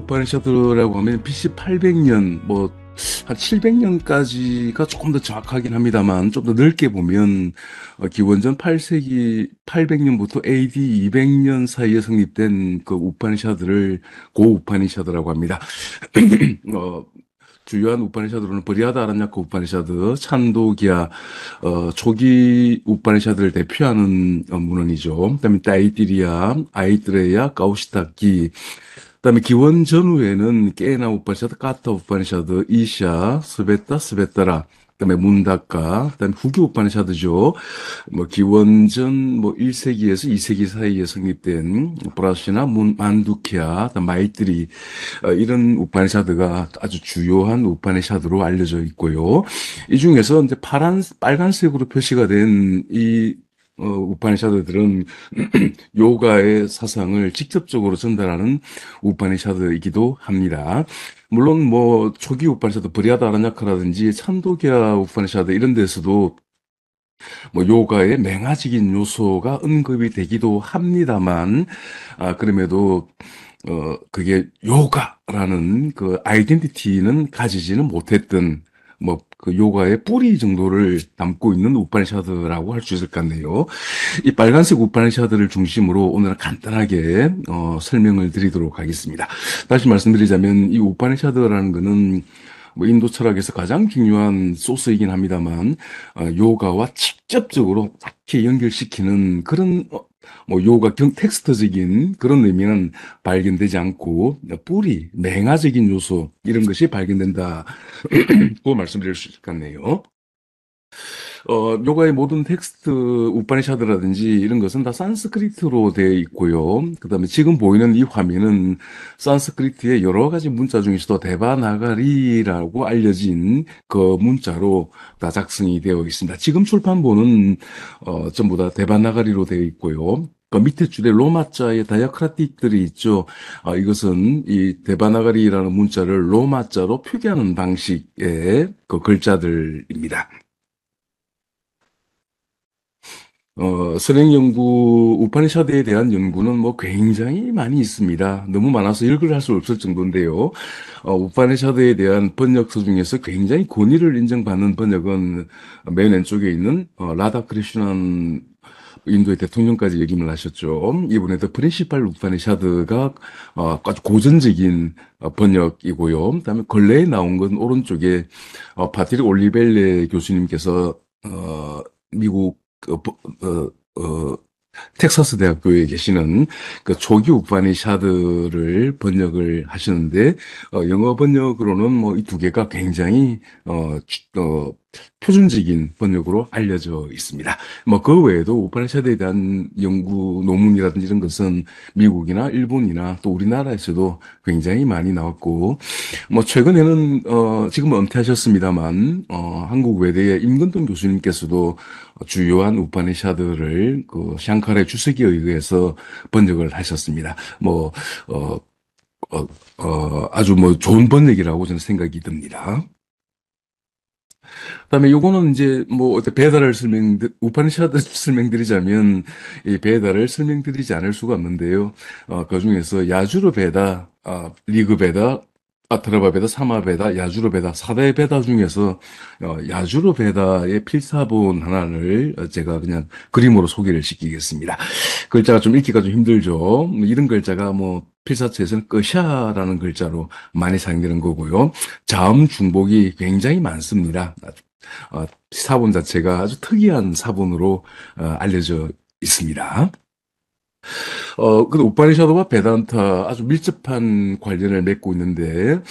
우파니샤드라고 하면 BC 800년, 한 700년까지가 조금 더 정확하긴 합니다만, 좀 더 넓게 보면, 기원전 8세기 800년부터 AD 200년 사이에 성립된 그 우파니샤드를 고우파니샤드라고 합니다. 어, 주요한 우파니샤드로는 브리하다 아란야카 우파니샤드, 찬도기야, 초기 우파니샤드를 대표하는 문헌이죠. 그다음에 타이티리아, 아이트레야, 가우시타키, 그다음에 기원 전후에는 깨나 우파니샤드, 까타 우파니샤드, 이샤, 스베타라, 그다음에 문다카, 그다음에 후기 우파니샤드죠. 기원전 1세기에서 2세기 사이에 성립된 브라시나 만두키아, 마이트리, 이런 우파니샤드가 아주 주요한 우파니샤드로 알려져 있고요. 이 중에서 이제 빨간색으로 표시가 된 이 우파니샤드들은 요가의 사상을 직접적으로 전달하는 우파니샤드이기도 합니다. 물론 초기 우파니샤드 브리하다 아라냐카라든지 찬도기야 우파니샤드 이런 데서도 요가의 맹아적인 요소가 언급이 되기도 합니다만, 그럼에도 그게 요가라는 그 아이덴티티는 가지지는 못했던 그 요가의 뿌리 정도를 담고 있는 우파니샤드라고 할 수 있을 것 같네요. 이 빨간색 우파니샤드를 중심으로 오늘은 간단하게 설명을 드리도록 하겠습니다. 다시 말씀드리자면 이 우파니샤드라는 거는 인도 철학에서 가장 중요한 소스이긴 합니다만, 요가와 직접적으로 딱히 연결시키는 그런, 요가 텍스트적인 그런 의미는 발견되지 않고, 뿌리, 맹아적인 요소, 이런 것이 발견된다고 말씀드릴 수 있을 것 같네요. 요가의 모든 텍스트, 우파니샤드라든지 이런 것은 다 산스크리트로 되어 있고요. 그 다음에 지금 보이는 이 화면은 산스크리트의 여러 가지 문자 중에서도 데바나가리라고 알려진 그 문자로 다 작성이 되어 있습니다. 지금 출판본은 전부 다 데바나가리로 되어 있고요. 그 밑에 줄에 로마자의 다이아크라틱들이 있죠. 이것은 이 데바나가리라는 문자를 로마자로 표기하는 방식의 그 글자들입니다. 선행 연구, 우파니샤드에 대한 연구는 굉장히 많이 있습니다. 너무 많아서 읽을 할 수 없을 정도인데요. 우파니샤드에 대한 번역서 중에서 굉장히 권위를 인정받는 번역은 맨 왼쪽에 있는 라다 크리슈난 인도의 대통령까지 역임을 하셨죠. 이번에 더 프린시팔 우파니샤드가 아주 고전적인 번역이고요. 그다음에 근래에 나온 건 오른쪽에 파트릭 올리벨레 교수님께서 미국 어, 어, 텍사스 대학교에 계시는 그 초기 우파니샤드를 번역을 하시는데, 영어 번역으로는 이 두 개가 굉장히, 표준적인 번역으로 알려져 있습니다. 그 외에도 우파니샤드에 대한 연구 논문이라든지 이런 것은 미국이나 일본이나 또 우리나라에서도 굉장히 많이 나왔고, 최근에는, 지금은 은퇴하셨습니다만, 한국 외대의 임근동 교수님께서도 주요한 우파니샤드를 그 샹카라의 주석에 의해서 번역을 하셨습니다. 어, 아주 좋은 번역이라고 저는 생각이 듭니다. 그다음에 요거는 이제 어때 배다를 우파니샤드 설명드리자면 이 배다를 설명드리지 않을 수가 없는데요. 그 중에서 야주르 배다, 리그 배다, 아트라바 베다, 사마 베다, 야주르 베다, 4대 베다 중에서 야주르 베다의 필사본 하나를 제가 그냥 그림으로 소개를 시키겠습니다. 글자가 좀 읽기가 좀 힘들죠. 이런 글자가 필사체에서는 끄샤라는 글자로 많이 사용되는 거고요. 자음 중복이 굉장히 많습니다. 사본 자체가 아주 특이한 사본으로 알려져 있습니다. 근데 우파니샤드와 베단타 아주 밀접한 관련을 맺고 있는데,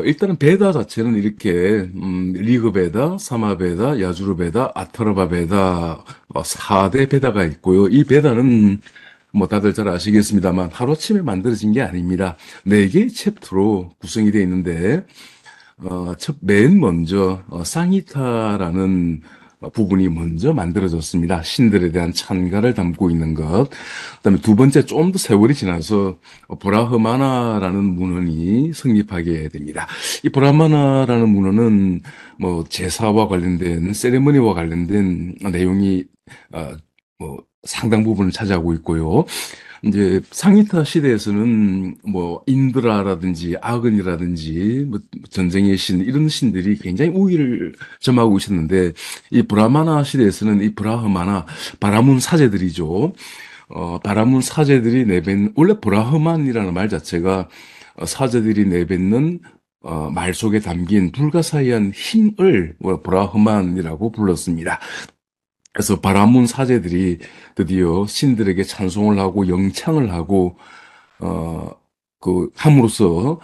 일단은 베다 자체는 이렇게, 리그 베다, 사마 베다, 야주르 베다, 아타르바 베다, 4대 베다가 있고요. 이 베다는 다들 잘 아시겠습니다만 하루아침에 만들어진 게 아닙니다. 4개의 챕터로 구성이 되어 있는데, 맨 먼저 상히타라는 부분이 먼저 만들어졌습니다. 신들에 대한 찬가를 담고 있는 것. 그다음에 두 번째 좀 더 세월이 지나서 브라흐마나라는 문헌이 성립하게 됩니다. 이 브라흐마나라는 문헌은 제사와 관련된 세레머니와 관련된 내용이 어, 상당 부분을 차지하고 있고요. 이제 상히타 시대에서는 뭐 인드라라든지 아근이라든지 뭐 전쟁의 신 이런 신들이 굉장히 우위를 점하고 있었는데 이 브라마나 시대에서는 이 브라흐마나 바라문 사제들이죠. 바라문 사제들이 내뱉는 원래 브라흐만이라는 말 자체가 사제들이 내뱉는 말 속에 담긴 불가사의한 힘을 브라흐만이라고 불렀습니다. 그래서 바라문 사제들이 드디어 신들에게 찬송을 하고 영창을 하고 어, 함으로써,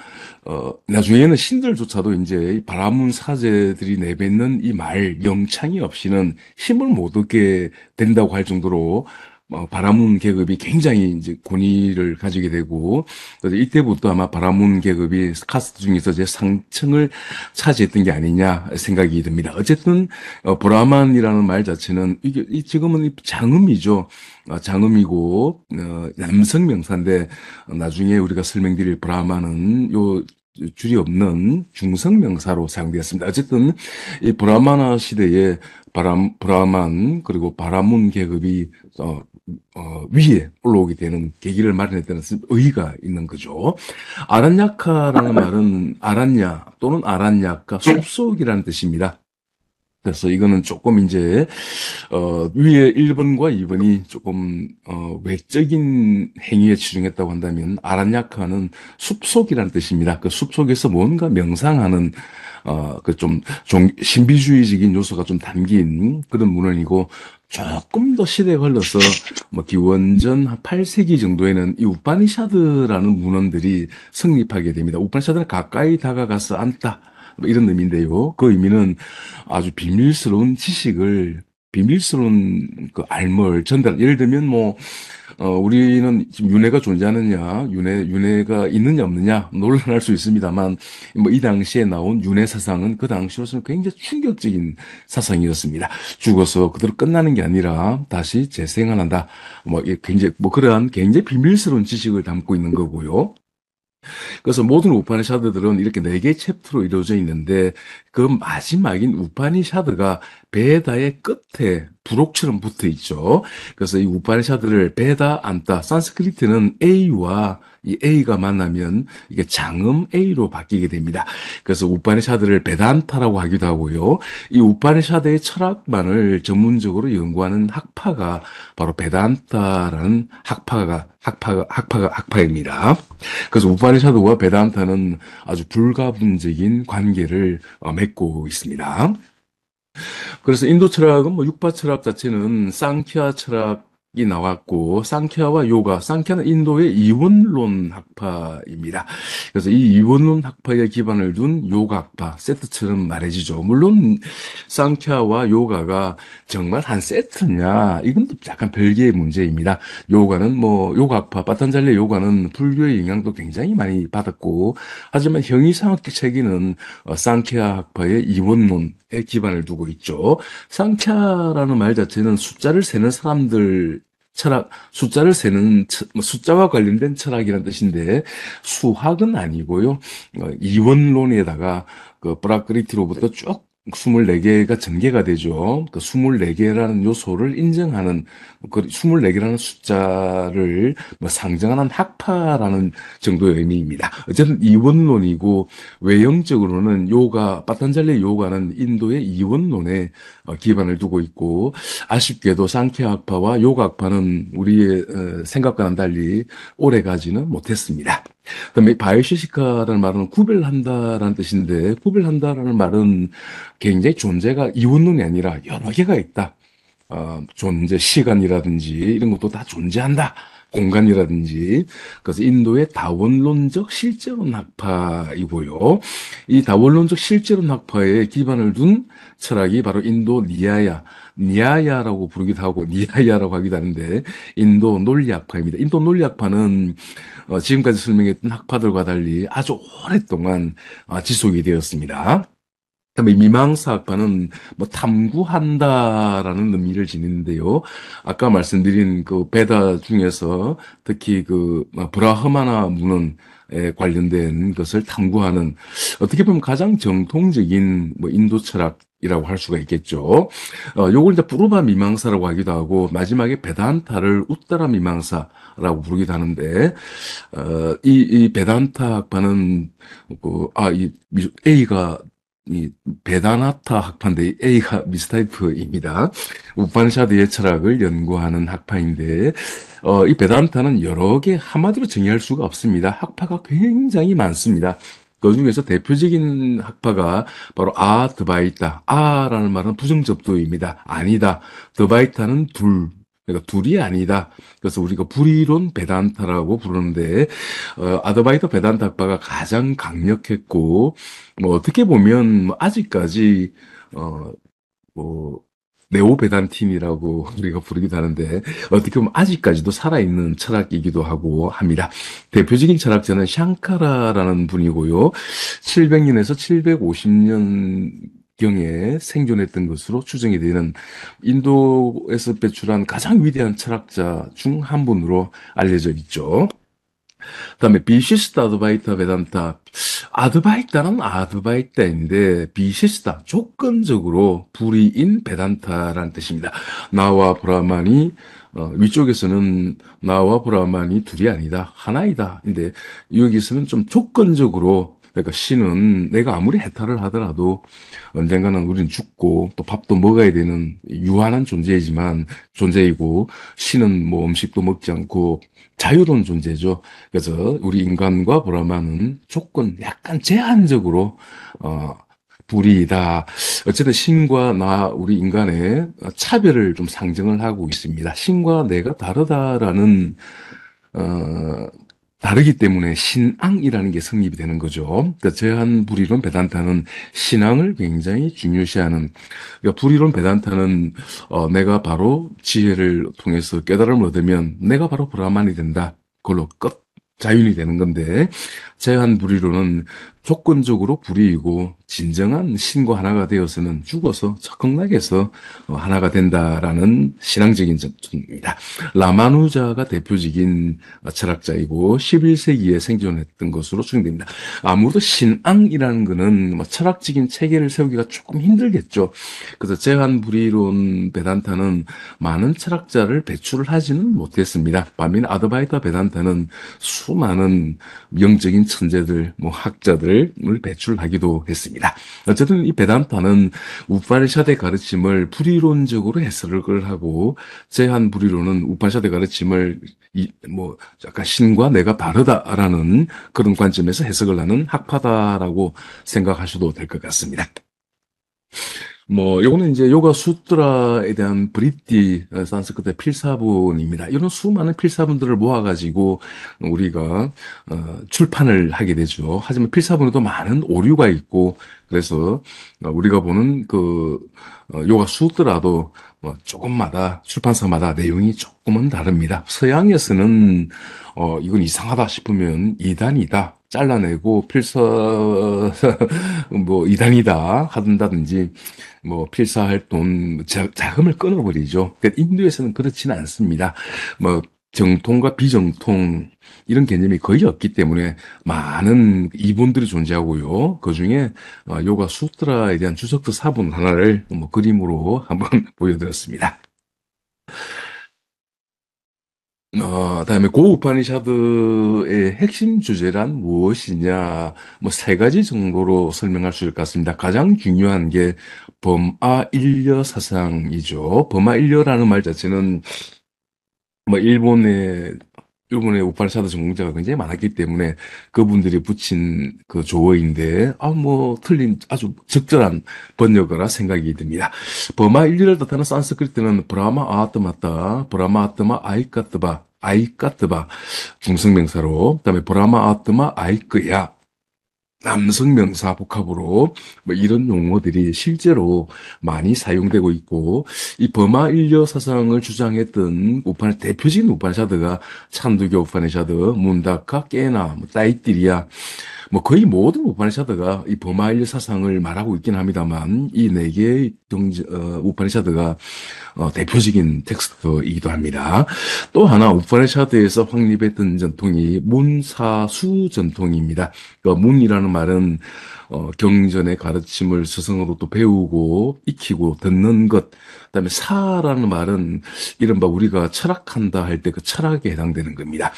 나중에는 신들조차도 이제 이 바라문 사제들이 내뱉는 이 말, 영창이 없이는 힘을 못 얻게 된다고 할 정도로, 바라문 계급이 굉장히 이제 권위를 가지게 되고, 그래서 이때부터 아마 바라문 계급이 카스트 중에서 제 상층을 차지했던 게 아니냐 생각이 듭니다. 어쨌든, 브라만이라는 말 자체는, 지금은 장음이죠. 장음이고 남성 명사인데 나중에 우리가 설명드릴 브라마는 요 줄이 없는 중성 명사로 사용되었습니다. 어쨌든 이 브라마나 시대에 브라만 그리고 바라문 계급이 위에 올라오게 되는 계기를 마련했다는 의의가 있는 거죠. 아란야카라는 말은 아란야 또는 아란야카 숲속이라는 뜻입니다. 그래서 이거는 조금 이제 위에 1번과 2번이 조금 외적인 행위에 치중했다고 한다면 아란야카는 숲속이라는 뜻입니다. 그 숲속에서 뭔가 명상하는 그 좀 신비주의적인 요소가 좀 담긴 그런 문헌이고 조금 더 시대가 흘러서 뭐 기원전 한 8세기 정도에는 이 우파니샤드라는 문헌들이 성립하게 됩니다. 우파니샤드는 가까이 다가가서 앉다. 뭐 이런 의미인데요. 그 의미는 아주 비밀스러운 지식을, 비밀스러운 그 알물 전달. 예를 들면 뭐, 우리는 지금 윤회가 존재하느냐, 윤회가 있느냐 없느냐 논란할 수 있습니다만, 뭐 이 당시에 나온 윤회 사상은 그 당시로서는 굉장히 충격적인 사상이었습니다. 죽어서 그대로 끝나는 게 아니라 다시 재생을 한다. 뭐 이게 굉장히 뭐 그러한 굉장히 비밀스러운 지식을 담고 있는 거고요. 그래서 모든 우파니샤드들은 이렇게 네 개의 챕터로 이루어져 있는데 그 마지막인 우파니샤드가 베다의 끝에 부록처럼 붙어 있죠. 그래서 이 우파니샤드를 베다, 안타, 산스크리트는 A와 이 A가 만나면 이게 장음 A로 바뀌게 됩니다. 그래서 우파니샤드를 베단타라고 하기도 하고요. 이 우파니샤드의 철학만을 전문적으로 연구하는 학파가 바로 베단타라는 학파입니다. 그래서 우파니샤드와 베단타는 아주 불가분적인 관계를 맺고 있습니다. 그래서 인도 철학은 뭐 육파 철학 자체는 상ඛ야 철학이 나왔고 상ඛ야와 요가, 상ඛ야는 인도의 이원론 학파입니다. 그래서 이 이원론 학파에 기반을 둔 요가 학파 세트처럼 말해지죠. 물론 상ඛ야와 요가가 정말 한 세트냐 이건 또 약간 별개의 문제입니다. 요가는 뭐 요가 학파 파탄잘레 요가는 불교의 영향도 굉장히 많이 받았고 하지만 형이상학적 체계는 상ඛ야 학파의 이원론에 기반을 두고 있죠. 상ඛ야라는 말 자체는 숫자를 세는 사람들 철학, 숫자를 세는, 뭐 숫자와 관련된 철학이라는 뜻인데, 수학은 아니고요. 이원론에다가 그 프라크리티로부터 쭉 24개가 전개가 되죠. 그 24개라는 요소를 인정하는, 그 24개라는 숫자를 뭐 상정하는 학파라는 정도의 의미입니다. 어쨌든 이원론이고, 외형적으로는 요가, 파탄잘레 요가는 인도의 이원론에 기반을 두고 있고, 아쉽게도 상케 학파와 요가 학파는 우리의 생각과는 달리 오래 가지는 못했습니다. 그다음에 바이오시시카라는 말은 구별한다라는 뜻인데, 구별한다라는 말은 굉장히 존재가 이원론이 아니라 여러 개가 있다. 존재, 시간이라든지 이런 것도 다 존재한다. 공간이라든지. 그래서 인도의 다원론적 실제론 학파이고요. 이 다원론적 실제론 학파에 기반을 둔 철학이 바로 인도 니아야라고 부르기도 하고 니아야라고 하기도 하는데 인도 논리 학파입니다. 인도 논리 학파는 지금까지 설명했던 학파들과 달리 아주 오랫동안 지속이 되었습니다. 그다음에 미망사학파는 뭐 탐구한다라는 의미를 지니는데요. 아까 말씀드린 그 베다 중에서 특히 그 브라흐마나 문헌에 관련된 것을 탐구하는 어떻게 보면 가장 정통적인 뭐 인도 철학 이라고 할 수가 있겠죠. 요걸 이제 푸르바 미망사라고 하기도 하고, 마지막에 베단타를 우따라 미망사라고 부르기도 하는데, 이 베단타 학파는, A가, 이, 베다나타 학파인데, A가 미스타이프입니다. 우파니샤드의 철학을 연구하는 학파인데, 이 베단타는 여러 개 한마디로 정의할 수가 없습니다. 학파가 굉장히 많습니다. 그 중에서 대표적인 학파가 바로 드바이타. 아라는 말은 부정접두입니다. 아니다. 드바이타는 둘. 그러니까 둘이 아니다. 그래서 우리가 불이론 베단타라고 부르는데, 아드바이타 베단타 학파가 가장 강력했고, 뭐 어떻게 보면 뭐 아직까지, 어, 뭐, 네오베단틴이라고 우리가 부르기도 하는데, 어떻게 보면 아직까지도 살아있는 철학이기도 하고 합니다. 대표적인 철학자는 샹카라라는 분이고요. 700년에서 750년경에 생존했던 것으로 추정이 되는 인도에서 배출한 가장 위대한 철학자 중 한 분으로 알려져 있죠. 그다음에 비시스타 아드바이타 베단타. 아드바이타는 아드바이타인데 비시스타 조건적으로 불이인 베단타라는 뜻입니다. 나와 브라만이 위쪽에서는 나와 브라만이 둘이 아니다 하나이다. 근데 여기서는 좀 조건적으로, 그러니까 신은 내가 아무리 해탈을 하더라도 언젠가는 우리는 죽고 또 밥도 먹어야 되는 유한한 존재이고, 신은 뭐 음식도 먹지 않고 자유로운 존재죠. 그래서 우리 인간과 브라만은 약간 제한적으로 어, 불이다. 어쨌든 신과 우리 인간의 차별을 좀 상정을 하고 있습니다. 신과 내가 다르다라는 어, 다르기 때문에 신앙이라는 게 성립이 되는 거죠. 그러니까 제한 불이론 베단타는 신앙을 굉장히 중요시하는, 그러니까 불이론 베단타는 내가 바로 지혜를 통해서 깨달음을 얻으면 내가 바로 브라만이 된다. 그걸로 끝 자윤이 되는 건데, 제한 불이론은 조건적으로 불이이고 진정한 신과 하나가 되어서는 죽어서 적극락에서 하나가 된다라는 신앙적인 점입니다. 라마누자가 대표적인 철학자이고 11세기에 생존했던 것으로 추정됩니다. 아무래도 신앙이라는 거는 뭐 철학적인 체계를 세우기가 조금 힘들겠죠. 그래서 제한 불이론 베단타는 많은 철학자를 배출을 하지는 못했습니다. 반면 아드바이타 베단타는 수많은 영적인 천재들, 뭐 학자들을 배출하기도 했습니다. 어쨌든 이 베단타는 우파니샤드의 가르침을 불이론적으로 해석을 하고, 제한 불이론은 우파니샤드의 가르침을 뭐 약간 신과 내가 다르다라는 그런 관점에서 해석을 하는 학파다라고 생각하셔도 될 것 같습니다. 뭐, 요거는 이제 요가 수트라에 대한 브리티 산스크르트 필사본입니다. 이런 수많은 필사본들을 모아가지고 우리가 출판을 하게 되죠. 하지만 필사본에도 많은 오류가 있고, 그래서 우리가 보는 요가 수트라도 뭐 조금마다 출판사마다 내용이 조금은 다릅니다. 서양에서는 이건 이상하다 싶으면 이단이다 잘라내고 뭐 이단이다 한다든지, 뭐 필사할 돈 자금을 끊어버리죠. 그러니까 인도에서는 그렇지는 않습니다. 뭐 정통과 비정통 이런 개념이 거의 없기 때문에 많은 이본들이 존재하고요. 그중에 요가 수트라에 대한 주석서 사본 하나를 뭐 그림으로 한번 보여드렸습니다. 다음에 고우파니샤드의 핵심 주제란 무엇이냐? 뭐 세 가지 정도로 설명할 수 있을 것 같습니다. 가장 중요한 게 범아일려 사상이죠. 범아일려라는 말 자체는 뭐 일본의 우파니샤드 전공자가 굉장히 많았기 때문에 그분들이 붙인 그 조어인데, 뭐 틀린 아주 적절한 번역어라 생각이 듭니다. 버마일리를 뜻하는 산스크리트는 브라마 아트마타, 브라마 아트마 아이까트바 중성명사로, 그다음에 브라마 아트마 아이크야 남성 명사 복합으로 뭐 이런 용어들이 실제로 많이 사용되고 있고, 이 버마 인려 사상을 주장했던 대표적인 우파니샤드가 찬두교 우파니샤드, 문다카, 깨나, 뭐 따이띠리아, 뭐 거의 모든 우파니샤드가 이 버마 인려 사상을 말하고 있긴 합니다만, 이 네 개의 우파니샤드가 대표적인 텍스트이기도 합니다. 또 하나 우파니샤드에서 확립했던 전통이 문사수 전통입니다. 그 문이라는 말은 경전의 가르침을 스승으로 또 배우고 익히고 듣는 것. 그다음에 사라는 말은 이른바 우리가 철학한다 할 때 그 철학에 해당되는 겁니다.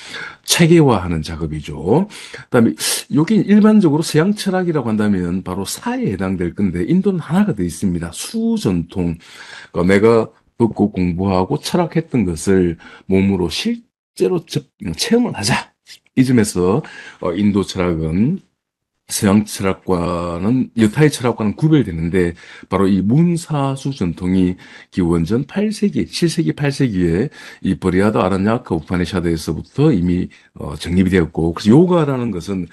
체계화하는 작업이죠. 그다음에 여기 일반적으로 서양 철학이라고 한다면 바로 사에 해당될 건데 인도는 하나가 더 있습니다. 수전통. 그러니까 내가 듣고 공부하고 철학했던 것을 몸으로 실제로 체험을 하자. 이 점에서 인도 철학은 서양 철학과는 여타의 철학과는 구별되는데 바로 이 문사수 전통이 기원전 8세기, 7세기, 8세기에 이 버리아다 아라냐카 우파니샤드에서부터 이미 정립이 되었고 그래서 요가라는 것은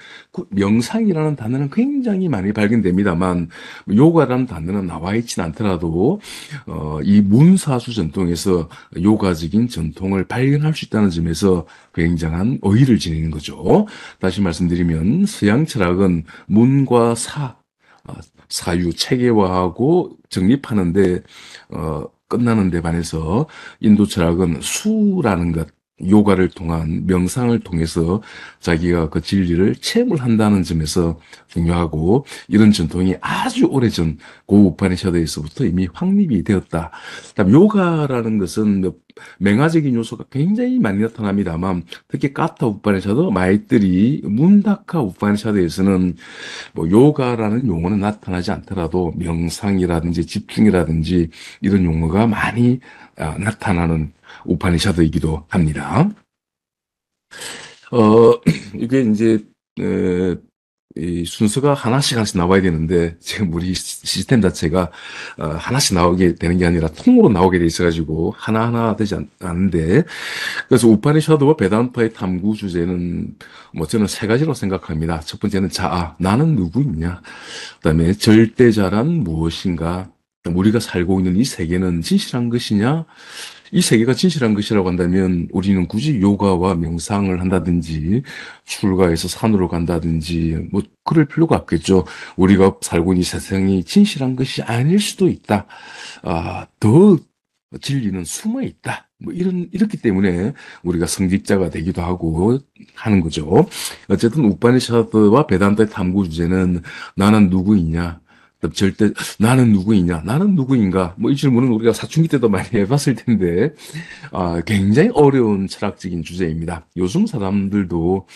명상이라는 단어는 굉장히 많이 발견됩니다만 요가라는 단어는 나와 있지는 않더라도 이 문사수 전통에서 요가적인 전통을 발견할 수 있다는 점에서 굉장한 어의를 지니는 거죠. 다시 말씀드리면 서양 철학은 문과 사, 사유 체계화하고 정립하는데 끝나는 데 반해서 인도 철학은 수라는 것, 요가를 통한 명상을 통해서 자기가 그 진리를 체험을 한다는 점에서 중요하고 이런 전통이 아주 오래전 고우파니샤드에서부터 이미 확립이 되었다. 그다음 요가라는 것은 맹아적인 요소가 굉장히 많이 나타납니다만 특히 까타 우파니샤드, 마이뜨리, 문다카 우파니샤드에서는 뭐 요가라는 용어는 나타나지 않더라도 명상이라든지 집중이라든지 이런 용어가 많이 나타나는 우파니샤드이기도 합니다. 어, 이게 이제 에, 이 순서가 하나씩 하나씩 나와야 되는데 지금 우리 시스템 자체가 하나씩 나오게 되는 게 아니라 통으로 나오게 돼 있어가지고 하나하나 되지 않는데 그래서 우파니샤드와 베단타의 탐구 주제는 뭐 저는 세 가지로 생각합니다. 첫 번째는 자아, 나는 누구이냐? 그다음에 절대자란 무엇인가? 우리가 살고 있는 이 세계는 진실한 것이냐? 이 세계가 진실한 것이라고 한다면 우리는 굳이 요가와 명상을 한다든지 출가해서 산으로 간다든지 뭐 그럴 필요가 없겠죠. 우리가 살고 있는 이 세상이 진실한 것이 아닐 수도 있다. 더 진리는 숨어 있다. 뭐 이렇기 때문에 우리가 성직자가 되기도 하고 하는 거죠. 어쨌든 우파니샤드와 베단타의 탐구 주제는 나는 누구이냐? 절대 나는 누구이냐? 나는 누구인가? 뭐 이 질문은 우리가 사춘기 때도 많이 해봤을 텐데 굉장히 어려운 철학적인 주제입니다. 요즘 사람들도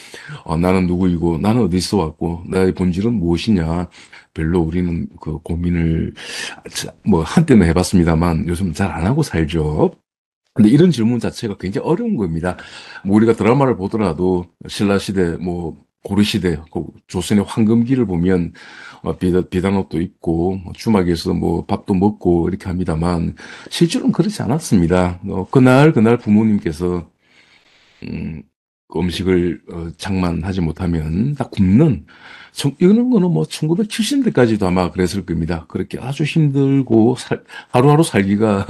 나는 누구이고 나는 어디서 왔고 나의 본질은 무엇이냐 별로 우리는 그 고민을 뭐 한때는 해봤습니다만 요즘 잘 안 하고 살죠. 근데 이런 질문 자체가 굉장히 어려운 겁니다. 뭐 우리가 드라마를 보더라도 신라시대, 뭐 고려시대, 그 조선의 황금기를 보면 비단옷도 입고 주막에서 뭐 밥도 먹고 이렇게 합니다만 실제로는 그렇지 않았습니다. 그날 부모님께서 음, 그 음식을 장만하지 못하면 다 굶는 이런 거는 뭐 1970년대까지도 아마 그랬을 겁니다. 그렇게 아주 힘들고 하루하루 살기가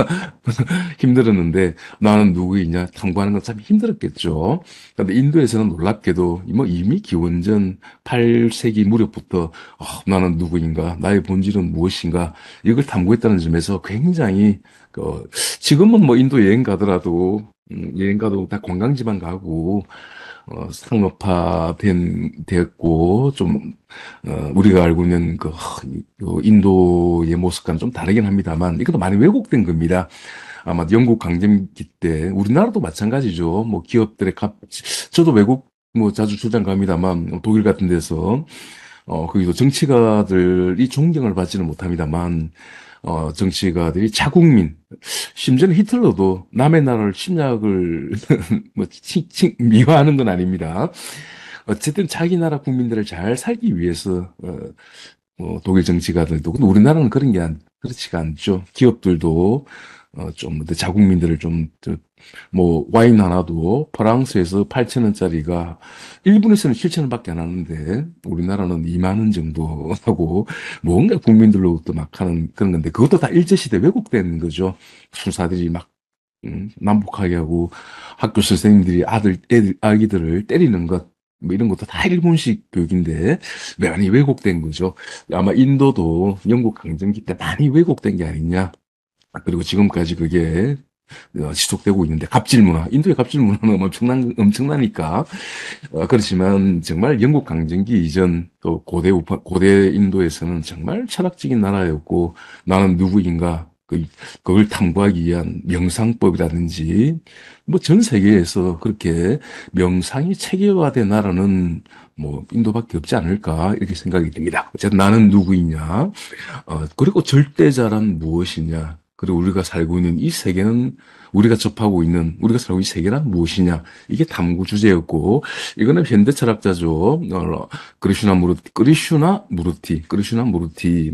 힘들었는데 나는 누구이냐 탐구하는 건 참 힘들었겠죠. 그런데 인도에서는 놀랍게도 뭐 이미 기원전 8세기 무렵부터 나는 누구인가 나의 본질은 무엇인가 이걸 탐구했다는 점에서 굉장히 지금은 뭐 인도 여행 가더라도 여행 가도 다 관광지만 가고 되었고 좀 우리가 알고 있는 그 인도의 모습과는 좀 다르긴 합니다만 이것도 많이 왜곡된 겁니다. 아마 영국 강점기 때 우리나라도 마찬가지죠. 뭐 기업들의 저도 외국 뭐 자주 출장 갑니다만 독일 같은 데서 거기도 정치가들이 존경을 받지는 못합니다만 정치가들이 자국민, 심지어는 히틀러도 남의 나라를 침략을 뭐 미화하는 건 아닙니다. 어쨌든 자기 나라 국민들을 잘 살기 위해서 독일 정치가들도 근데 우리나라는 그렇지가 않죠. 기업들도 좀 자국민들을 뭐 와인 하나도 프랑스에서 8천 원짜리가 일본에서는 7천 원밖에 안 하는데 우리나라는 2만 원 정도 하고 뭔가 국민들로부터 막 하는 그런 건데 그것도 다 일제시대 왜곡된 거죠. 술사들이 막 난폭하게 하고 학교 선생님들이 아기들을 때리는 것 뭐 이런 것도 다 일본식 교육인데 많이 왜곡된 거죠. 아마 인도도 영국 강점기 때 많이 왜곡된 게 아니냐. 그리고 지금까지 그게 지속되고 있는데 갑질 문화, 인도의 갑질 문화는 엄청나니까 그렇지만 정말 영국 강점기 이전 또 고대 인도에서는 정말 철학적인 나라였고 나는 누구인가 그걸 탐구하기 위한 명상법이라든지 뭐 전 세계에서 그렇게 명상이 체계화된 나라는 뭐 인도밖에 없지 않을까 이렇게 생각이 됩니다. 어쨌든 나는 누구이냐, 그리고 절대자란 무엇이냐, 그리고 우리가 살고 있는 이 세계는 우리가 살고 있는 이 세계란 무엇이냐, 이게 탐구 주제였고, 이거는 현대 철학자죠. 그리슈나 무르티,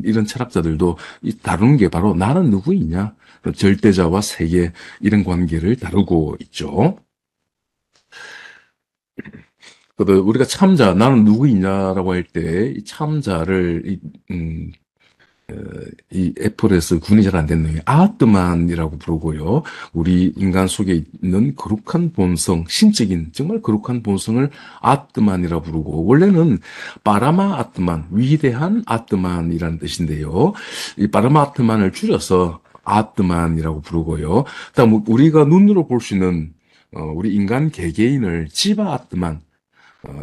이런 철학자들도 다루는 게 바로 나는 누구이냐, 절대자와 세계, 이런 관계를 다루고 있죠. 우리가 참자, 나는 누구이냐라고 할 때, 이 참자를, 이 애플에서 구분이 잘 안 됐네요. 아트만이라고 부르고요. 우리 인간 속에 있는 거룩한 본성, 신적인 정말 거룩한 본성을 아트만이라고 부르고, 원래는 파라마 아트만, 위대한 아트만이라는 뜻인데요. 이 파라마 아트만을 줄여서 아트만이라고 부르고요. 그다음 우리가 눈으로 볼 수 있는 우리 인간 개개인을 지바 아트만,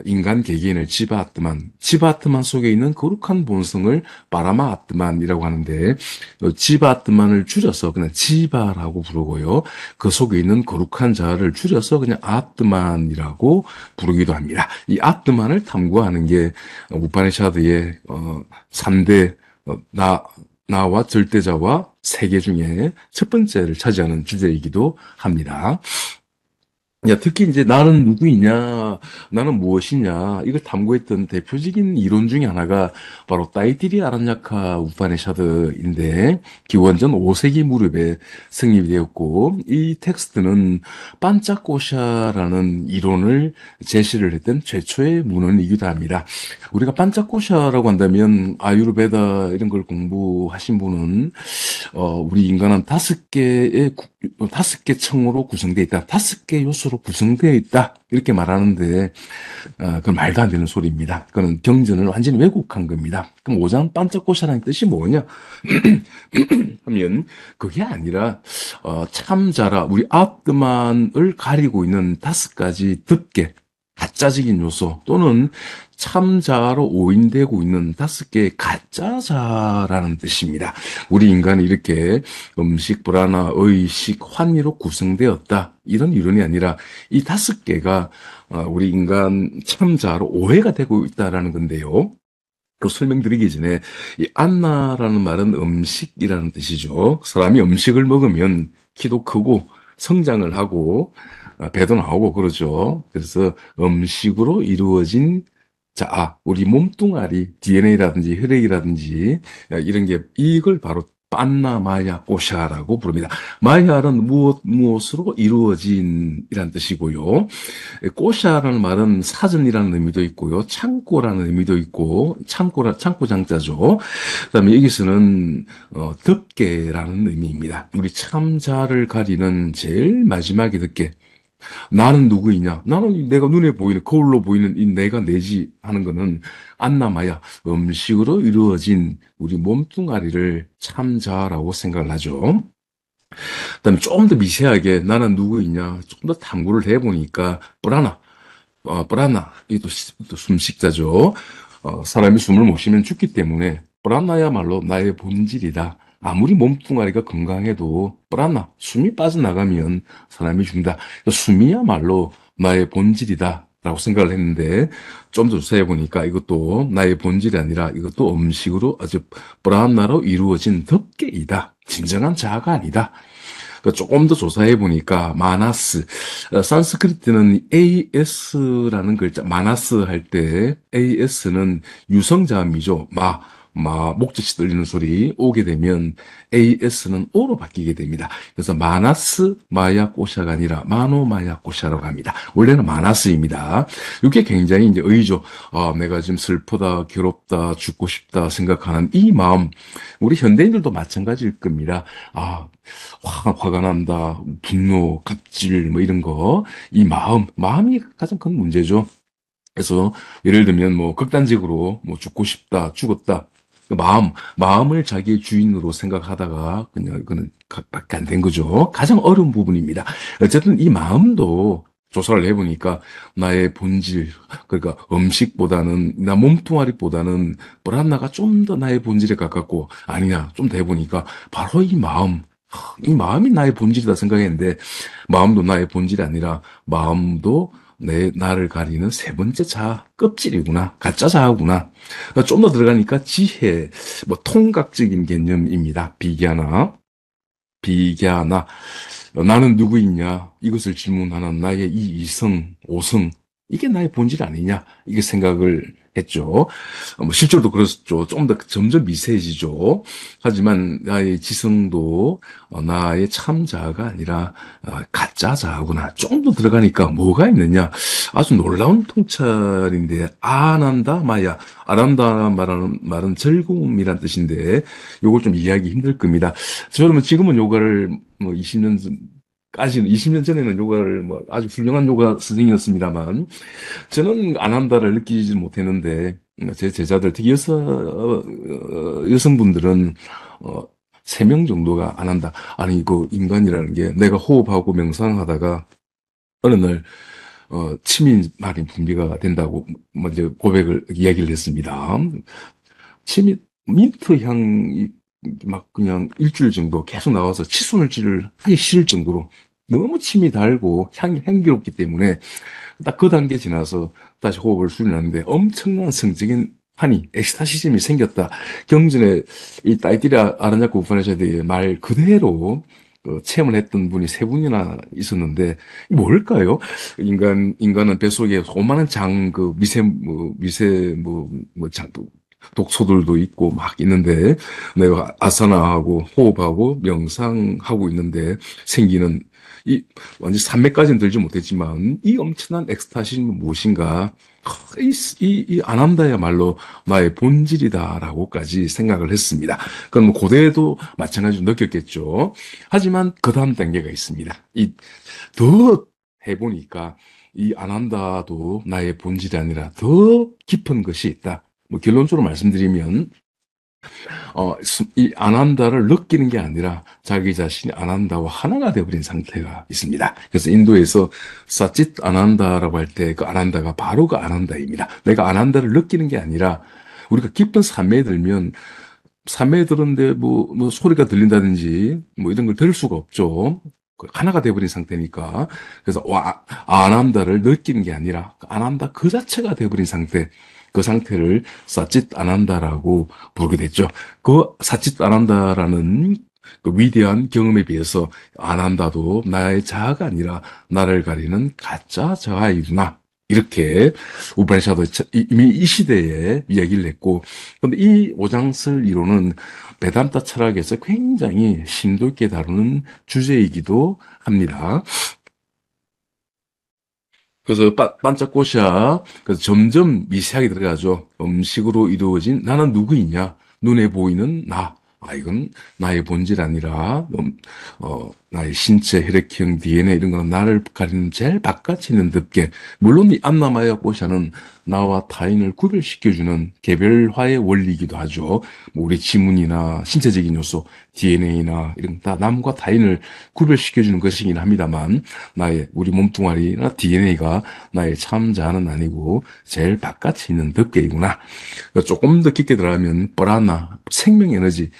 인간 개개인을 지바아트만 속에 있는 거룩한 본성을 바라마아트만이라고 하는데, 지바아트만을 줄여서 그냥 지바라고 부르고요. 그 속에 있는 거룩한 자를 줄여서 그냥 아트만이라고 부르기도 합니다. 이 아트만을 탐구하는 게 우파니샤드의 3대 나와 절대자와 세계 중에 첫 번째를 차지하는 주제이기도 합니다. 특히 이제 나는 누구이냐, 나는 무엇이냐, 이걸 탐구했던 대표적인 이론 중에 하나가 바로 따이티리 아란야카 우파니샤드인데, 기원전 5세기 무렵에 성립이 되었고, 이 텍스트는 반짝고샤라는 이론을 제시를 했던 최초의 문헌이기도 합니다. 우리가 반짝고샤라고 한다면, 아유르베다 이런 걸 공부하신 분은, 우리 인간은 다섯 개 층으로 구성되어 있다. 다섯 개 요소로 구성되어 있다. 이렇게 말하는데, 그건 말도 안 되는 소리입니다. 그거는 경전을 완전히 왜곡한 겁니다. 그럼 오장 반짝고샤라는 뜻이 뭐냐? 하면, 그게 아니라, 참자라, 우리 아트만을 가리고 있는 다섯 가지 덮개, 가짜적인 요소 또는 참자로 오인되고 있는 다섯 개의 가짜자라는 뜻입니다. 우리 인간이 이렇게 음식, 불안화, 의식, 환희로 구성되었다. 이런 이론이 아니라 이 다섯 개가 우리 인간 참자로 오해가 되고 있다라는 건데요. 또 설명드리기 전에 이 안나라는 말은 음식이라는 뜻이죠. 사람이 음식을 먹으면 키도 크고 성장을 하고 배도 나오고 그러죠. 그래서 음식으로 이루어진 우리 몸뚱아리, DNA라든지 혈액이라든지 이런 게 이걸 바로 판나 마야 꼬샤라고 부릅니다. 마야는 무엇으로 이루어진이라는 뜻이고요. 꼬샤라는 말은 사전이라는 의미도 있고요. 창고라는 의미도 있고, 창고 장자죠. 그다음에 여기서는 덮개라는 의미입니다. 우리 참자를 가리는 제일 마지막에 덮개. 나는 누구이냐? 나는 내가 눈에 보이는, 거울로 보이는 이 내가 내지 하는 거는 안나마야, 음식으로 이루어진 우리 몸뚱아리를 참자라고 생각을 하죠. 그다음에 조금 더 미세하게 나는 누구이냐? 조금 더 탐구를 해보니까, 이게 또 숨식자죠. 사람이 숨을 못 쉬면 죽기 때문에, 뿌라나야말로 나의 본질이다. 아무리 몸뚱아리가 건강해도 숨이 빠져나가면 사람이 죽는다. 숨이야말로 나의 본질이다. 라고 생각을 했는데 좀 더 조사해 보니까 이것도 나의 본질이 아니라 이것도 음식으로 아주 브라나로 이루어진 덮개이다. 진정한 자아가 아니다. 조금 더 조사해 보니까 마나스, 산스크리트는 AS라는 글자, 마나스 할 때 AS는 유성자음이죠. 목젖이 들리는 소리 오게 되면 AS는 O로 바뀌게 됩니다. 그래서 마나스 마야 꼬샤가 아니라 마노 마야 꼬샤라고 합니다. 원래는 마나스입니다. 이게 굉장히 이제 의죠. 내가 지금 슬프다, 괴롭다, 죽고 싶다 생각하는 이 마음, 우리 현대인들도 마찬가지일 겁니다. 화가 난다, 분노, 갑질, 뭐 이런 거, 이 마음이 가장 큰 문제죠. 그래서 예를 들면 뭐 극단적으로 뭐 죽고 싶다, 죽었다. 그 마음을 자기의 주인으로 생각하다가 그냥 그는 밖에 안 된 거죠. 가장 어려운 부분입니다. 어쨌든 이 마음도 조사를 해보니까 나의 본질, 그러니까 음식보다는, 나 몸뚱아리보다는 브란나가 좀 더 나의 본질에 가깝고, 아니냐, 좀 더 해보니까 바로 이 마음이 나의 본질이다 생각했는데, 마음도 나의 본질이 아니라, 마음도 나를 가리는 세 번째 자아, 껍질이구나. 가짜 자아구나. 좀 더 들어가니까 지혜, 뭐 통각적인 개념입니다. 비계하나. 나는 누구이냐? 이것을 질문하는 나의 이 이성, 오성, 이게 나의 본질 아니냐? 이게 생각을 했죠. 뭐 실제로도 그렇죠. 좀 더 점점 미세해지죠. 하지만 나의 지성도 나의 참 자아가 아니라 가짜 자아구나. 좀 더 들어가니까 뭐가 있느냐? 아주 놀라운 통찰인데 아난다 마야. 아난다 말은 즐거움이란 뜻인데 요걸 좀 이해하기 힘들 겁니다. 저는 지금은 요가를 뭐 20년 전에는 요가를 뭐 아주 훌륭한 요가 선생이었습니다만, 저는 안 한다를 느끼지 못했는데, 제 제자들, 특히 여성분들은, 어, 3명 정도가 안 한다. 아니, 그 인간이라는 게 내가 호흡하고 명상하다가 어느 날, 침이 많이 분비가 된다고 먼저 이야기를 했습니다. 침이 민트 향이 막 그냥 일주일 정도 계속 나와서 치순을질을 하기 싫을 정도로 너무 침이 달고 향이 향기롭기 때문에 딱 그 단계 지나서 다시 호흡을 수련하는데 엄청난 성적인 환희, 엑스타시즘이 생겼다. 경전에 이 따이띠라 아라냐코 우파니샤드의 말 그대로 체험을 했던 분이 3분이나 있었는데, 뭘까요? 인간은 뱃속에 수많은 독소들도 있고 막 있는데, 내가 아사나하고 호흡하고 명상하고 있는데 생기는 이 완전 산맥까지는 들지 못했지만 이 엄청난 엑스타시는 무엇인가? 이 아난다야말로 나의 본질이다라고까지 생각을 했습니다. 그건 뭐 고대에도 마찬가지로 느꼈겠죠. 하지만 그 다음 단계가 있습니다. 더 해보니까 이 아난다도 나의 본질이 아니라 더 깊은 것이 있다. 뭐 결론적으로 말씀드리면 이 안한다를 느끼는 게 아니라 자기 자신이 안한다와 하나가 되어버린 상태가 있습니다. 그래서 인도에서 사짓 안한다라고 할 때 그 안한다가 바로 그 안한다입니다. 내가 안한다를 느끼는 게 아니라 우리가 깊은 산매에 들면 산매에 들었는데 뭐 소리가 들린다든지 뭐 이런 걸 들을 수가 없죠. 하나가 되어버린 상태니까. 그래서 안한다를 느끼는 게 아니라 안한다 그 자체가 되어버린 상태. 그 상태를 사짓 안한다라고 부르게 됐죠. 그 사짓 안한다라는 그 위대한 경험에 비해서 안한다도 나의 자아가 아니라 나를 가리는 가짜 자아이구나. 이렇게 우파니샤드 이미 이 시대에 이야기를 했고, 근데 이 오장설 이론은 베단타 철학에서 굉장히 심도 있게 다루는 주제이기도 합니다. 그래서 반짝꽃이야. 그래서 점점 미세하게 들어가죠. 음식으로 이루어진 나는 누구이냐? 눈에 보이는 나. 이건 나의 본질 아니라, 나의 신체, 혈액형, DNA 이런 건 나를 가리는 제일 바깥에 있는 덮개. 물론 이 안나마야 꽃샤는 나와 타인을 구별시켜주는 개별화의 원리이기도 하죠. 뭐 우리 지문이나 신체적인 요소, DNA나 이런 다 남과 타인을 구별시켜주는 것이긴 합니다만, 우리 몸뚱아리나 DNA가 나의 참자는 아니고 제일 바깥에 있는 덮개이구나. 조금 더 깊게 들어가면 브라나, 생명 에너지,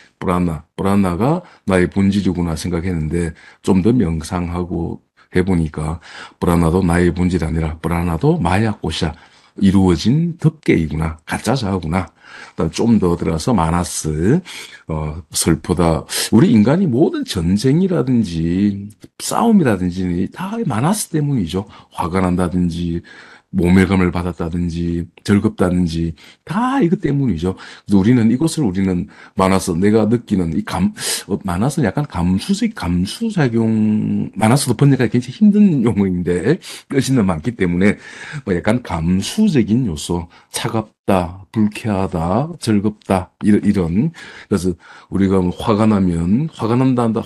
브라나가 나의 본질이구나 생각했는데 좀 더 명상하고 해보니까 브라나도 나의 본질이 아니라 브라나도 마야꽃이야. 이루어진 덮개이구나. 가짜 자아구나. 그다음 좀 더 들어가서 마나스, 슬프다. 우리 인간이 모든 전쟁이라든지 싸움이라든지 다 마나스 때문이죠. 화가 난다든지 모멸감을 받았다든지 즐겁다든지 다 이것 때문이죠. 그래서 우리는 마나스 내가 느끼는 마나스는 약간 감수작용, 마나스도 번역하기 굉장히 힘든 용어인데 뜻이는 많기 때문에 뭐 약간 감수적인 요소, 차갑다, 불쾌하다, 즐겁다 이런. 그래서 우리가 뭐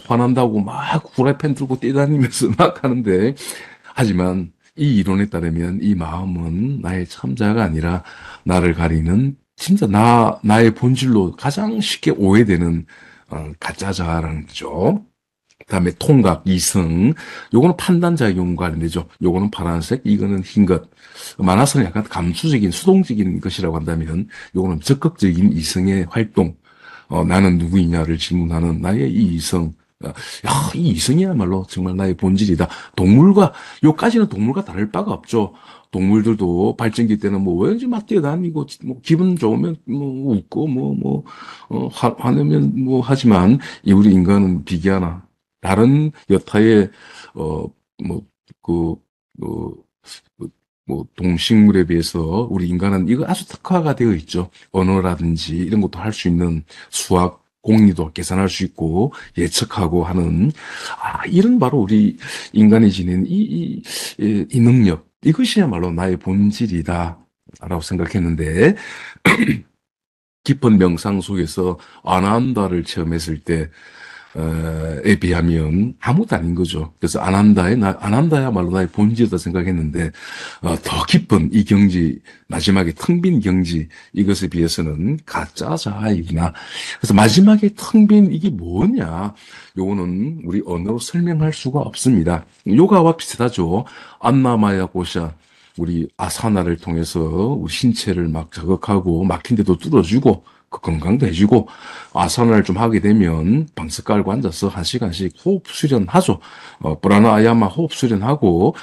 화난다고 막 후라이팬 들고 뛰다니면서 막 하는데, 하지만 이 이론에 따르면 이 마음은 나의 참자가 아니라 나를 가리는 진짜 나의 본질로 가장 쉽게 오해되는 가짜 자아라는 거죠. 그다음에 통각, 이성, 요거는 판단작용 관련되죠. 요거는 파란색, 이거는 흰 것. 만화서는 약간 감수적인, 수동적인 것이라고 한다면, 요거는 적극적인 이성의 활동. 나는 누구이냐를 질문하는 나의 이 이성. 야, 이 이성이야말로 정말 나의 본질이다. 요까지는 동물과 다를 바가 없죠. 동물들도 발전기 때는 뭐 왠지 막 뛰어다니고, 뭐 기분 좋으면 뭐 웃고, 화내면 뭐 하지만, 이 우리 인간은 비기하나. 다른 여타의 어 뭐 그 뭐, 동식물에 비해서 우리 인간은 이거 아주 특화가 되어 있죠. 언어라든지 이런 것도 할 수 있는 수학, 공리도 계산할 수 있고 예측하고 하는 이런 바로 우리 인간이 지닌 이 능력 이것이야말로 나의 본질이다라고 생각했는데 깊은 명상 속에서 아난다를 체험했을 때에 비하면 아무것도 아닌 거죠. 그래서 아난다야말로 나의 본질이다 생각했는데, 더 깊은 이 경지, 마지막에 텅 빈 경지, 이것에 비해서는 가짜 자아이구나. 그래서 마지막에 텅 빈 이게 뭐냐? 요거는 우리 언어로 설명할 수가 없습니다. 요가와 비슷하죠. 안나마야 고샤. 우리 아사나를 통해서 우리 신체를 막 자극하고 막힌 데도 뚫어주고 그 건강도 해주고 아사나를 좀 하게 되면 방석 깔고 앉아서 한 시간씩 호흡 수련하죠. 프라나야마 호흡 수련하고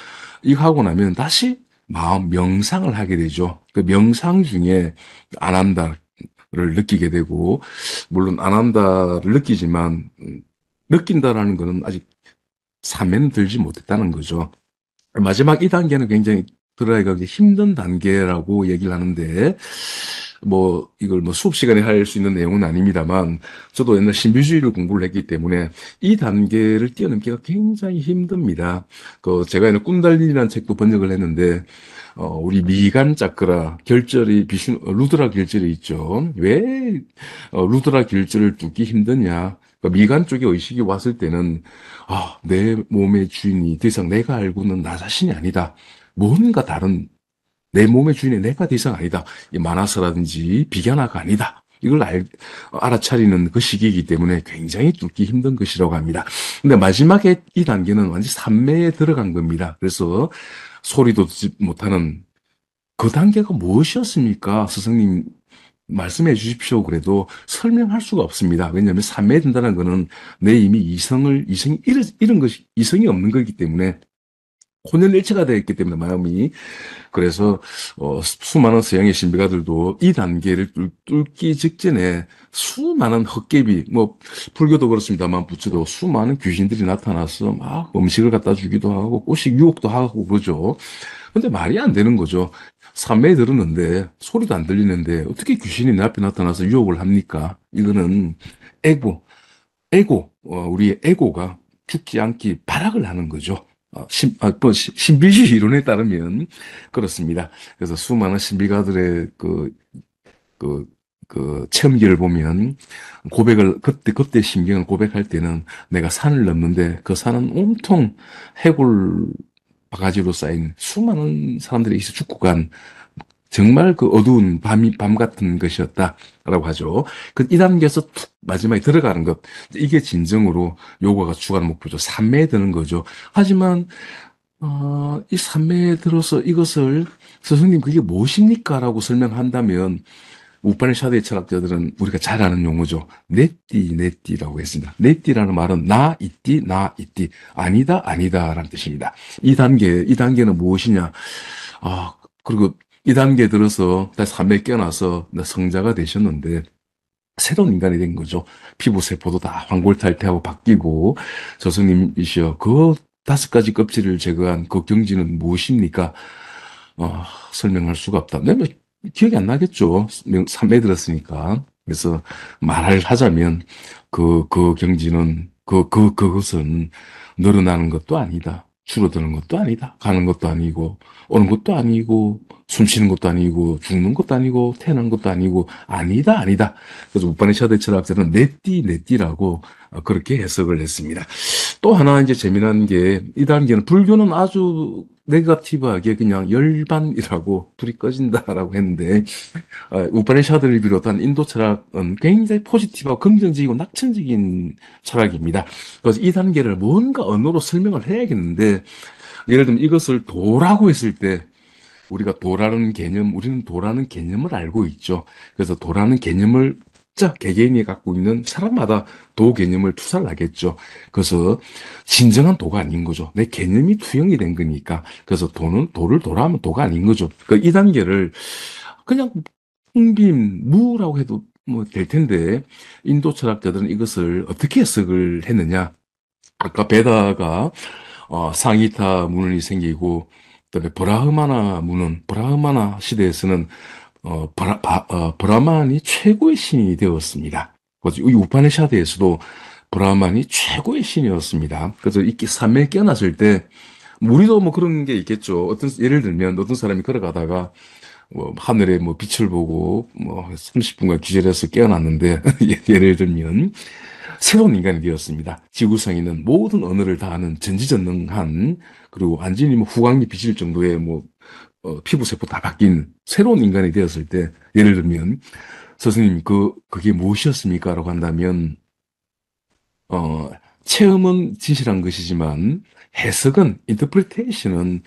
이거 하고 나면 다시 마음 명상을 하게 되죠. 그 명상 중에 아난다를 느끼게 되고 물론 아난다를 느끼지만 느낀다라는 거는 아직 삶에는 들지 못했다는 거죠. 마지막 이 단계는 굉장히 들어가기가 굉장히 힘든 단계라고 얘기를 하는데, 뭐, 이걸 뭐 수업 시간에 할 수 있는 내용은 아닙니다만, 저도 옛날 신비주의를 공부를 했기 때문에 이 단계를 뛰어넘기가 굉장히 힘듭니다. 제가 옛날 꿈달리라는 책도 번역을 했는데, 우리 미간 차크라, 루드라 결절이 있죠. 왜, 루드라 결절을 뚫기 힘드냐. 미간 쪽에 의식이 왔을 때는, 내 몸의 주인이 더 이상 내가 알고는 나 자신이 아니다. 뭔가 다른 내 몸의 주인이 내가 더 이상 아니다. 이 만화서라든지 비견화가 아니다. 이걸 알아차리는 그 시기이기 때문에 굉장히 뚫기 힘든 것이라고 합니다. 근데 마지막에 이 단계는 완전 산매에 들어간 겁니다. 그래서 소리도 듣지 못하는 그 단계가 무엇이었습니까? 스승님 말씀해 주십시오. 그래도 설명할 수가 없습니다. 왜냐하면 산매에 든다는 것은 내 이미 이성이 이런 것이 이성이 없는 거기 때문에 혼연일체가 되어 있기 때문에 마음이 그래서 수많은 서양의 신비가들도 이 단계를 뚫기 직전에 수많은 헛개비 뭐 불교도 그렇습니다만 부처도 수많은 귀신들이 나타나서 막 음식을 갖다 주기도 하고 꼬식 유혹도 하고 그러죠. 근데 말이 안 되는 거죠. 산매에 들었는데 소리도 안 들리는데 어떻게 귀신이 내 앞에 나타나서 유혹을 합니까? 이거는 에고, 우리의 에고가 죽지 않기 발악을 하는 거죠. 또 신비주의 이론에 따르면 그렇습니다. 그래서 수많은 신비가들의 그, 체험기를 보면 그때 신경을 고백할 때는 내가 산을 넘는데 그 산은 온통 해골 바가지로 쌓인 수많은 사람들이 있어 죽고 간 정말 그 어두운 밤 같은 것이었다라고 하죠. 이 단계에서 툭 마지막에 들어가는 것. 이게 진정으로 요가가 추구하는 목표죠. 산매에 드는 거죠. 하지만, 이 산매에 들어서 이것을 스승님 그게 무엇입니까? 라고 설명한다면 우파니샤드의 철학자들은 우리가 잘 아는 용어죠. 네띠라고 했습니다. 네띠라는 말은 나 있디, 아니다, 라는 뜻입니다. 이 단계는 무엇이냐? 그리고 이 단계에 들어서 다시 삶에 깨어나서 성자가 되셨는데 새로운 인간이 된 거죠. 피부 세포도 다 황골탈퇴하고 바뀌고 저승님이시여 그 5가지 껍질을 제거한 그 경지는 무엇입니까? 설명할 수가 없다. 뭐 기억이 안 나겠죠. 삶에 들었으니까. 그래서 말을 하자면 그 경지는 그것은 늘어나는 것도 아니다. 줄어드는 것도 아니다. 가는 것도 아니고, 오는 것도 아니고, 숨 쉬는 것도 아니고, 죽는 것도 아니고, 태어난 것도 아니고, 아니다. 그래서 우파니샤드 철학자는 네띠라고 그렇게 해석을 했습니다. 또 하나 이제 재미난 게, 이 단계는 불교는 아주 네거티브하게 그냥 열반이라고 불이 꺼진다라고 했는데 우파니샤드를 비롯한 인도 철학은 굉장히 포지티브하고 긍정적이고 낙천적인 철학입니다. 그래서 이 단계를 뭔가 언어로 설명을 해야겠는데 예를 들면 이것을 도라고 했을 때 우리가 도라는 개념, 우리는 도라는 개념을 알고 있죠. 그래서 도라는 개념을 자 개개인이 갖고 있는 사람마다 도 개념을 투사를 하겠죠. 그래서 진정한 도가 아닌 거죠. 내 개념이 투영이 된 거니까. 그래서 도는 도를 도라하면 도가 아닌 거죠. 이 단계를 그냥 풍빔, 무라고 해도 뭐 될 텐데 인도 철학자들은 이것을 어떻게 해석을 했느냐? 아까 베다가 상이타 문헌이 생기고 그다음에 브라흐마나 시대에서는 브라만이 최고의 신이 되었습니다. 그래서 이 우파니샤드에서도 브라만이 최고의 신이었습니다. 그래서 이 산맥에 깨어났을 때 우리도 뭐 그런 게 있겠죠. 예를 들면 어떤 사람이 걸어가다가 뭐 하늘에 뭐 빛을 보고 뭐 30분간 기절해서 깨어났는데 예를 들면 새로운 인간이 되었습니다. 지구상에는 모든 언어를 다 아는 전지전능한 그리고 완전히 뭐 후광이 비칠 정도의 뭐 피부 세포 다 바뀐 새로운 인간이 되었을 때 예를 들면 선생님 그게 무엇이었습니까? 라고 한다면 어, 체험은 진실한 것이지만 해석은, 인터프리테이션은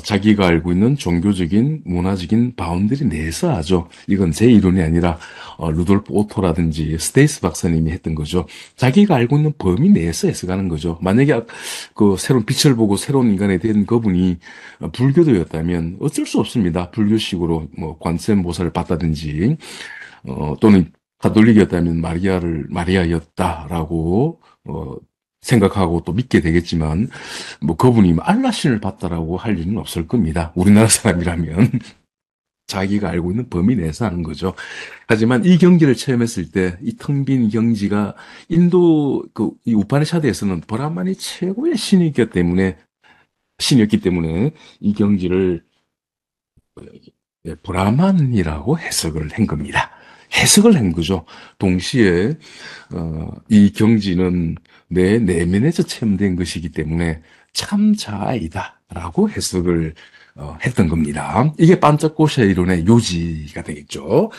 자기가 알고 있는 종교적인, 문화적인 바운드리 내에서 하죠. 이건 제 이론이 아니라 루돌프 오토라든지 스테이스 박사님이 했던 거죠. 자기가 알고 있는 범위 내에서 해석하는 거죠. 만약에 그 새로운 빛을 보고 새로운 인간이 된 그분이 불교도였다면 어쩔 수 없습니다. 불교식으로 뭐 관세음보살을 봤다든지 또는 가톨릭이었다면 마리아였다라고 생각하고 또 믿게 되겠지만 뭐 그분이 알라신을 봤다라고 할 일은 없을 겁니다. 우리나라 사람이라면 자기가 알고 있는 범위 내에서 하는 거죠. 하지만 이 경지를 체험했을 때 이 텅 빈 경지가 인도 이 우파니샤드에서는 브라만이 최고의 신이었기 때문에 이 경지를 브라만이라고 해석을 한 겁니다. 해석을 한 거죠. 동시에 이 경지는 내 내면에서 체험된 것이기 때문에 참자아이다라고 해석을 했던 겁니다. 이게 반짝고샤 이론의 요지가 되겠죠.